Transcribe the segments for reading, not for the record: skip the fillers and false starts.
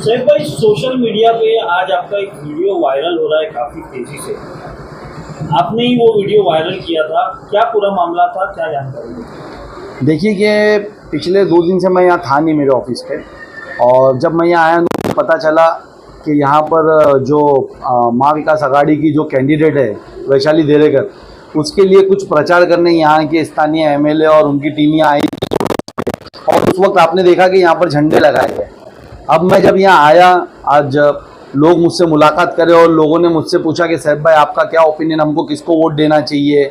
सैफ भाई, social media पे आज आपका एक वीडियो वायरल हो रहा है काफ़ी तेज़ी से। आपने ही वो वीडियो वायरल किया था, क्या पूरा मामला था, क्या जानकारी? देखिए कि पिछले 2 दिन से मैं यहाँ था नहीं मेरे ऑफिस पे, और जब मैं यहाँ आया तो मुझे पता चला कि यहाँ पर जो माँ विकास अघाड़ी की जो कैंडिडेट है वैशाली देरेकर, उसके लिए कुछ प्रचार करने यहाँ के स्थानीय एमएलए और उनकी टीम यहाँ आई। और उस वक्त आपने देखा कि यहाँ पर झंडे लगाए गए। अब मैं जब यहाँ आया, आज लोग मुझसे मुलाकात करे और लोगों ने मुझसे पूछा कि सैफ भाई आपका क्या ओपिनियन, हमको किसको वोट देना चाहिए।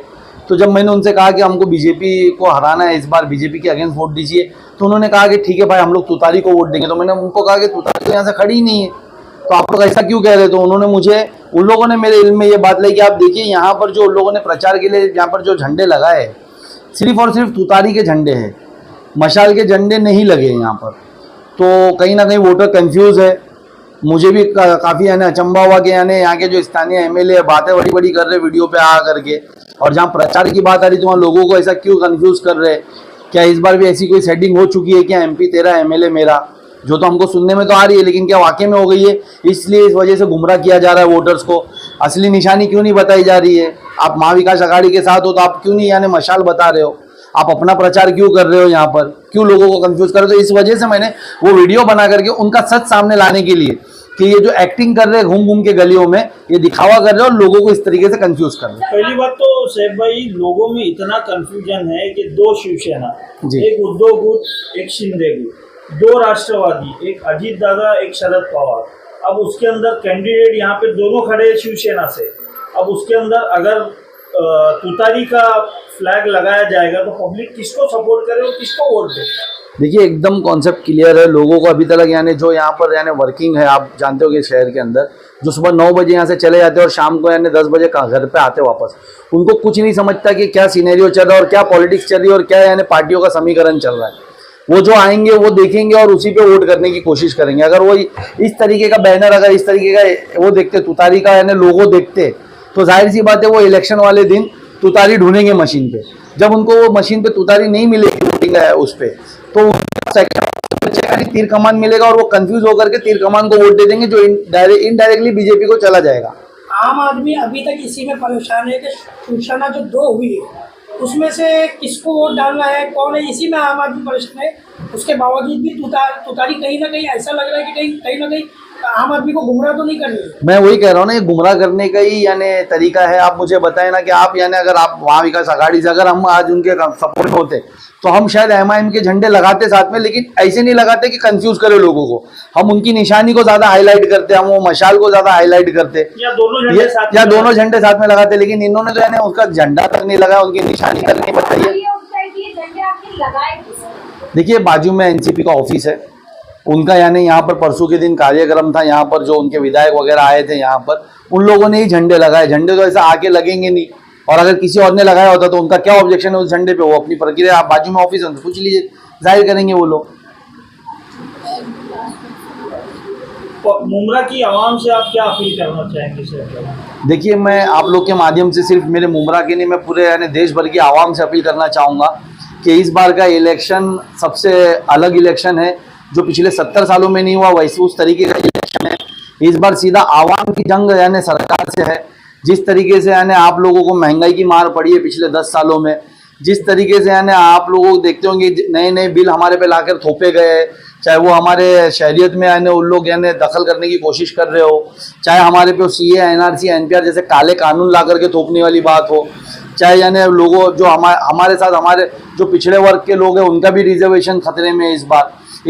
तो जब मैंने उनसे कहा कि हमको बीजेपी को हराना है, इस बार बीजेपी के अगेंस्ट वोट दीजिए, तो उन्होंने कहा कि ठीक है भाई हम लोग तुतारी को वोट देंगे। तो मैंने उनको कहा कि तुतारी तो यहाँ से खड़ी ही नहीं है, तो आप लोग ऐसा क्यों कह रहे? तो उन्होंने मुझे, उन लोगों ने मेरे इल्म में ये बात लाई कि आप देखिए यहाँ पर जो उन लोगों ने प्रचार के लिए यहाँ पर जो झंडे लगाए सिर्फ और सिर्फ तुतारी के झंडे हैं, मशाल के झंडे नहीं लगे यहाँ पर। तो कहीं ना कहीं वोटर कंफ्यूज है। मुझे भी काफ़ी यानी अचंभा हुआ कि यानी यहाँ के जो स्थानीय एमएलए बातें बड़ी बड़ी कर रहे वीडियो पे आ करके, और जहाँ प्रचार की बात आ रही तो वहाँ लोगों को ऐसा क्यों कंफ्यूज कर रहे? क्या इस बार भी ऐसी कोई सेटिंग हो चुकी है क्या, MP तेरा एमएलए मेरा, जो तो हमको सुनने में तो आ रही है, लेकिन क्या वाकई में हो गई है? इसलिए इस वजह से गुमराह किया जा रहा है वोटर्स को। असली निशानी क्यों नहीं बताई जा रही है? आप माँ विकास अघाड़ी के साथ हो तो आप क्यों नहीं यानी मशाल बता रहे हो? आप अपना प्रचार क्यों कर रहे हो? यहाँ पर क्यों लोगों को कंफ्यूज कर रहे हो? तो इस वजह से मैंने वो वीडियो बना करके उनका सच सामने लाने के लिए कि ये जो एक्टिंग कर रहे हैं घूम घूम के गलियों में, ये दिखावा कर रहे हैं और लोगों को इस तरीके से कंफ्यूज कर रहे हैं। पहली बात तो सैफ भाई, लोगों में इतना कंफ्यूजन है कि 2 शिवसेना, एक उद्धव गुट, एक शिंदे गुट, 2 राष्ट्रवादी, एक अजीत दादा, एक शरद पवार। अब उसके अंदर कैंडिडेट यहाँ पे दोनों खड़े हैं शिवसेना से। अब उसके अंदर अगर तुतारी का फ्लैग लगाया जाएगा तो पब्लिक किसको सपोर्ट करे और किसको वोट दे? देखिए एकदम कॉन्सेप्ट क्लियर है लोगों को अभी तक, यानी जो यहाँ पर यानी वर्किंग है, आप जानते हो कि शहर के अंदर जो सुबह 9 बजे यहाँ से चले जाते हैं और शाम को यानी 10 बजे घर पे आते वापस, उनको कुछ नहीं समझता कि क्या सिनेरियो चल रहा है और क्या पॉलिटिक्स चल रही है और क्या यानी पार्टियों का समीकरण चल रहा है। वो जो आएंगे वो देखेंगे और उसी पे वोट करने की कोशिश करेंगे। अगर वो इस तरीके का बैनर, अगर इस तरीके का वो देखते, तुतारी का यानी लोगो देखते, तो जाहिर सी बात है वो इलेक्शन वाले दिन तुतारी ढूंढेंगे मशीन पे। जब उनको वो मशीन पे तुतारी नहीं मिलेगी वोटिंग उस पे, तो तीर कमान मिलेगा और वो कंफ्यूज होकर के तीर कमान को वोट दे देंगे, जो इनडायरेक्टली बीजेपी को चला जाएगा। आम आदमी अभी तक इसी में परेशान है कि शिवसेना जो 2 हुई है उसमें से किसको वोट डालना है, कौन है, इसी में आम आदमी परेशान है। उसके बावजूद भी तुतारी कहीं ना कहीं ऐसा लग रहा है कि कहीं ना कहीं आम आदमी को गुमराह तो नहीं कर रही है। मैं वही कह रहा हूँ ना, ये गुमराह करने का ही यानी तरीका है। आप मुझे बताएं ना कि आप यानी अगर आप वहाँ विकास अघाड़ी से अगर हम आज उनके सपोर्ट होते तो हम शायद MIM के झंडे लगाते साथ में, लेकिन ऐसे नहीं लगाते कि कंफ्यूज करे लोगों को। हम उनकी निशानी को ज्यादा हाईलाइट करते, हम वो मशाल को ज्यादा हाईलाइट करते, या दोनों झंडे साथ में लगाते। लेकिन इन्होंने तो यानी उसका झंडा तक नहीं लगाया, उनकी निशानी तक नहीं बताई। देखिए बाजू में NCP का ऑफिस है उनका, यानी यहाँ पर परसों के दिन कार्यक्रम था, यहाँ पर जो उनके विधायक वगैरह आए थे यहाँ पर, उन लोगों ने ही झंडे लगाए। झंडे तो ऐसा आके लगेंगे नहीं, और अगर किसी और ने लगाया होता तो उनका क्या ऑब्जेक्शन है उस झंडे पे? वो अपनी प्रक्रिया, आप बाजू में ऑफिस है उनसे पूछ लीजिए, जाहिर करेंगे वो लोग। मुमरा की आवाम से आप क्या अपील करना चाहेंगे सर? देखिए मैं आप लोग के माध्यम से सिर्फ मेरे मुमरा के नहीं, मैं पूरे यानी देश भर की आवाम से अपील करना चाहूँगा कि इस बार का इलेक्शन सबसे अलग इलेक्शन है, जो पिछले 70 सालों में नहीं हुआ वैसे उस तरीके का इलेक्शन है। इस बार सीधा आवाम की जंग यानी सरकार से है। जिस तरीके से यानी आप लोगों को महंगाई की मार पड़ी है पिछले 10 सालों में, जिस तरीके से यानी आप लोग देखते होंगे नए नए बिल हमारे पे लाकर थोपे गए, चाहे वो हमारे शहरियत में यानी उन लोग यानी दखल करने की कोशिश कर रहे हो, चाहे हमारे पे CA, NRC, NPR जैसे काले कानून ला करके थोपने वाली बात हो, चाहे यानी लोगों जो हमारे साथ हमारे जो पिछड़े वर्ग के लोग हैं उनका भी रिजर्वेशन खतरे में है। इस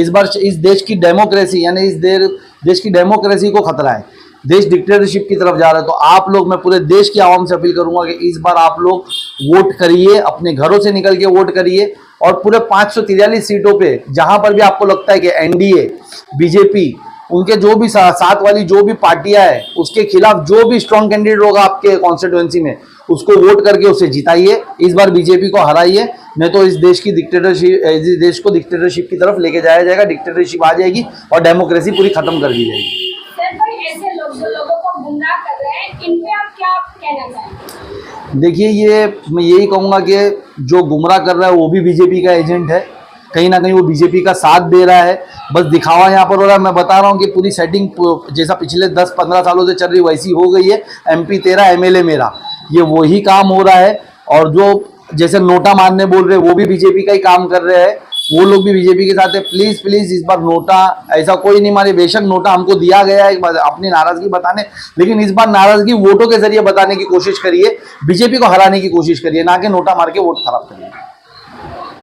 बार इस देश की डेमोक्रेसी यानी इस देश की डेमोक्रेसी को खतरा है। देश डिक्टेटरशिप की तरफ जा रहा है। तो आप लोग, मैं पूरे देश की आवाम से अपील करूंगा कि इस बार आप लोग वोट करिए, अपने घरों से निकल के वोट करिए, और पूरे 543 सीटों पे जहां पर भी आपको लगता है कि NDA, BJP, उनके जो भी साथ वाली जो भी पार्टियां हैं उसके खिलाफ जो भी स्ट्रॉन्ग कैंडिडेट होगा आपके कॉन्स्टिट्यूएंसी में, उसको वोट करके उसे जिताइए। इस बार बीजेपी को हराइए, नहीं तो इस देश को डिक्टेटरशिप की तरफ लेके जाया जाएगा, डिक्टेटरशिप आ जाएगी और डेमोक्रेसी पूरी खत्म कर दी जाएगी। ऐसे लोगों को गुमराह कर रहे हैं, इन पे आप क्या कहना चाहेंगे? देखिए ये मैं यही कहूँगा कि जो गुमराह कर रहा है वो भी बीजेपी का एजेंट है, कहीं ना कहीं वो बीजेपी का साथ दे रहा है। बस दिखावा यहाँ पर हो रहा है। मैं बता रहा हूँ कि पूरी सेटिंग जैसा पिछले 10-15 सालों से चल रही वैसी हो गई है। MP तेरा MLA मेरा, ये वही काम हो रहा है। और जो जैसे नोटा मारने बोल रहे हैं वो भी बीजेपी का ही काम कर रहे हैं, वो लोग भी बीजेपी के साथ है। प्लीज प्लीज इस बार नोटा ऐसा कोई नहीं मारे। बेशक नोटा हमको दिया गया है अपनी नाराजगी बताने, लेकिन इस बार नाराजगी वोटों के जरिए बताने की कोशिश करिए, बीजेपी को हराने की कोशिश करिए, ना कि नोटा मार के वोट खराब करिए।